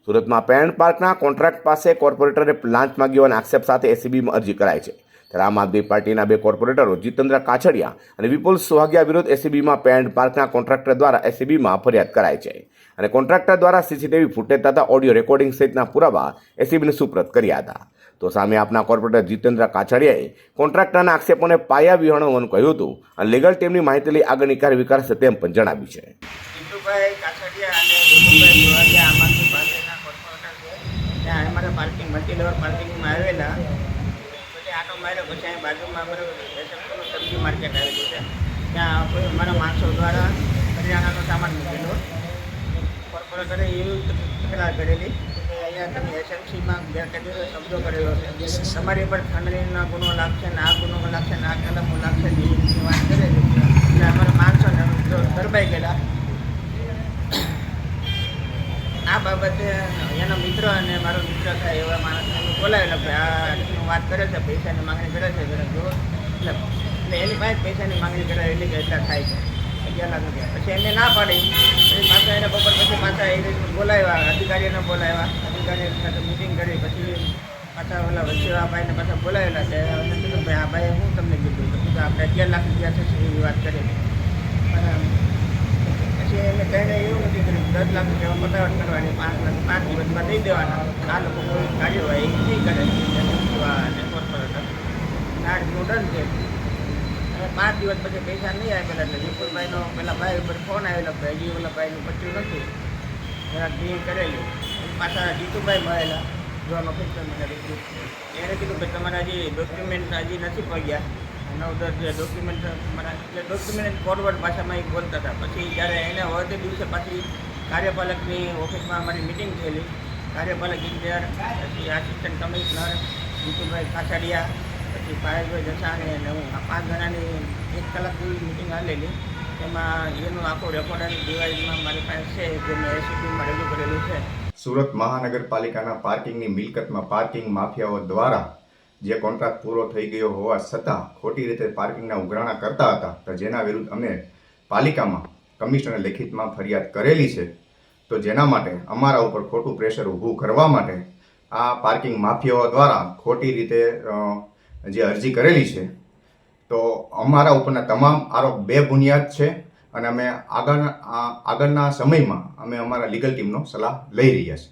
સુરતમાં parent પાર્કના contract પાસે કોર્પોરેટરે લાંચ માંગી હોવાના આક્ષેપ સાથે એસીબીમાં અરજી કરાઈ છે. ત્યારે આમ આદમી પાર્ટીના બે કોર્પોરેટરો જીતેન્દ્ર કાછડિયા અને વિપુલ સુહાગિયા વિરુદ્ધ એસીબીમાં પેરેન્ટ પાર્કના કોન્ટ્રાક્ટર દ્વારા એસીબીમાં ફરિયાદ કરાઈ છે અને કોન્ટ્રાક્ટર દ્વારા સીસીટીવી ફૂટેજ તથા ઓડિયો રેકોર્ડિંગ સહિતના પુરાવા એસીબીને સુપ્રત કર્યા હતા. તો સામે આપના કોર્પોરેટર જીતેન્દ્ર કાછડિયાએ કોન્ટ્રાક્ટરના આક્ષેપોને પાયા વિહોણા હોવાનું કહ્યું હતું અને લીગલ ટીમની માહિતી લઈ આગળની કાર્યવાહી કરશે તેમ પણ જણાવ્યું છે. જીતુભાઈ કાછડિયા અને વિપુલભાઈ સુહાગિયા આમ આદમી પાર્ટીના કોર્પોરેટર છે. ત્યાં અમારા પાર્કિંગ મલ્ટી લેવલ પાર્કિંગમાં આવેલા પછી આટો માર્યો. પછી અહીં બાજુમાં અમારું સબ્જી માર્કેટ આવેલું છે. ત્યાં કોઈ અમારા માણસો દ્વારા કરિયાણાનો સામાન મૂકેલો. કોર્પોરેટરે એવી તકરાર કરેલી કે અહીંયા તમે એસએમસીમાં ગેરકાયદેસર શબ્દો કરેલો છે, તમારી પર ખંડણીનો ગુનો લાગશે ને આ ગુનો લાગશે ને આ કલમો લાગશે ને એવી વાત કરેલી. એટલે અમારા માણસોને ગરબાઈ ગયેલા. આ બાબતે એનો મિત્ર અને મારો મિત્ર થાય એવા માણસને બોલાવેલા કે આ રીતનું વાત કરે છે, પૈસાની માંગણી કરે છે જો એટલે એની પાસે પૈસાની માંગણી કરાવેલી કે એટલા થાય છે 11 લાખ રૂપિયા. પછી એમને ના પાડી. પછી પાછા એને બપોર પછી પાછા એ રીતનું બોલાવ્યા, અધિકારીઓને બોલાવ્યા, અધિકારીઓ સાથે મિટિંગ કરી. પછી પાછા ઓલા વચ્ચેવા ભાઈને પાછા બોલાવેલા કે અમે કીધું ભાઈ આ ભાઈએ હું તમને કીધું તો કીધું આપણે 11 લાખ રૂપિયા થશે એવી વાત કરેલી. પછી એને કહીને એવું નથી કર્યું 10 લાખ રૂપિયા પતાવટ કરવાની, 5 લાખ 5 દિવસમાં દઈ દેવાના. આ લોકો કોઈ કાર્યવાહી નહીં કરે અને કોર્પોરેટર આ રીતનું ડન છે. 5 દિવસ પછી પૈસા નહીં આવેલા એટલે વિપુલભાઈનો પેલા ભાઈ ઉપર ફોન આવેલો કે હજી ઓલા ભાઈનું પચ્યું નથી, જરાક ડ્રિંક કરેલી. પાછા જીતુભાઈ મળેલા જોન ઓફિસર એને કીધું કે તમારા હજી ડોક્યુમેન્ટ હજી નથી પહોંચ્યા. 9-10 જે ડોક્યુમેન્ટ મારા એટલે ડોક્યુમેન્ટ ફોરવર્ડ ભાષામાં એ બોલતા હતા. પછી જ્યારે એને વધે દિવસે પાછી કાર્યપાલકની ઓફિસમાં અમારી મિટિંગ થયેલી. કાર્યપાલક ઇન્ચાર્જ, પછી આસિસ્ટન્ટ કમિશનર જીતુભાઈ કાછડિયા, પછી ભાઈભાઈ જસાણી અને હું આ 5 જણાની 1 કલાક જેવી મિટિંગ આવેલી. એમાં એનું આખું રેકોર્ડ ડિવાઇસમાં મારી પાસે છે જે મેં એસીપીમાં રજૂ કરેલું છે. સુરત મહાનગરપાલિકાના પાર્કિંગની મિલકતમાં પાર્કિંગ માફિયાઓ દ્વારા જે કોન્ટ્રાક્ટ પૂરો થઈ ગયો હોવા છતાં ખોટી રીતે પાર્કિંગના ઉઘરાણા કરતા હતા, તો જેના વિરુદ્ધ અમે પાલિકામાં કમિશનરને લેખિતમાં ફરિયાદ કરેલી છે. તો જેના માટે અમારા ઉપર ખોટું પ્રેશર ઊભું કરવા માટે આ પાર્કિંગ માફિયાઓ દ્વારા ખોટી રીતે જે અરજી કરેલી છે, તો અમારા ઉપરના તમામ આરોપ બેબુનિયાદ છે અને અમે આગળના સમયમાં અમે અમારા લીગલ ટીમનો સલાહ લઈ રહ્યા છીએ.